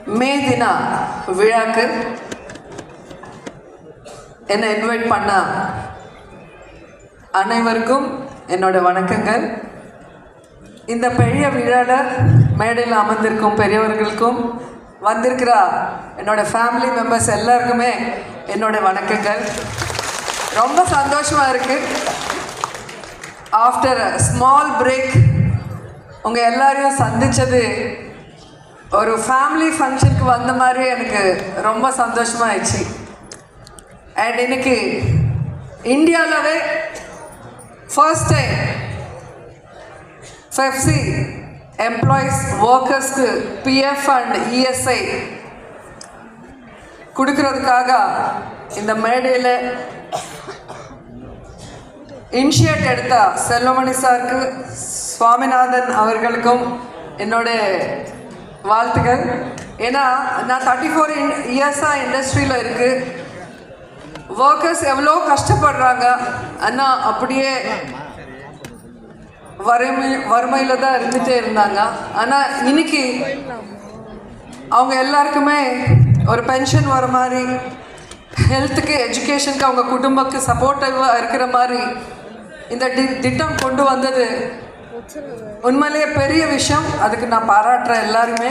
மே தின விழாக்கு என்னை இன்வைட் பண்ண அனைவருக்கும் என்னோட வணக்கங்கள். இந்த பெரிய விழாவில் மேடையில் அமர்ந்திருக்கும் பெரியவர்களுக்கும் வந்திருக்கிற என்னோட ஃபேமிலி மெம்பர்ஸ் எல்லாருக்குமே என்னோட வணக்கங்கள். ரொம்ப சந்தோஷமாக இருக்குது. ஆஃப்டர் ஸ்மால் பிரேக் உங்கள் எல்லாரையும் சந்தித்தது ஒரு ஃபேமிலி ஃபங்க்ஷனுக்கு வந்த மாதிரி எனக்கு ரொம்ப சந்தோஷமாகிடுச்சு. அண்ட் இன்னைக்கு இந்தியாவிலவே ஃபர்ஸ்ட் டைம் ஃபெஃப்சி எம்ப்ளாயீஸ் ஒர்க்கர்ஸ்க்கு பிஎஃப் அண்ட் இஎஸ்ஐ கொடுக்கறதுக்காக இந்த மேடையில் இனிஷியேட் எடுத்த செல்வமணி சாருக்கு, சுவாமிநாதன் அவர்களுக்கும் என்னோட வாழ்த்துக்கள். ஏன்னா நான் 34 இயர்ஸாக இண்டஸ்ட்ரியில் இருக்குது. ஒர்க்கர்ஸ் எவ்வளோ கஷ்டப்படுறாங்க, ஆனால் அப்படியே வறுமையில் தான் இருந்துகிட்டே இருந்தாங்க. ஆனால் இன்னைக்கு அவங்க எல்லாருக்குமே ஒரு பென்ஷன் வர மாதிரி, ஹெல்த்துக்கு எஜுகேஷனுக்கு அவங்க குடும்பத்துக்கு சப்போர்ட்டிவாக இருக்கிற மாதிரி இந்த திட்டம் கொண்டு வந்தது உண்மையிலேயே பெரிய விஷயம். அதுக்கு நான் பாராட்டுறேன் எல்லாருமே.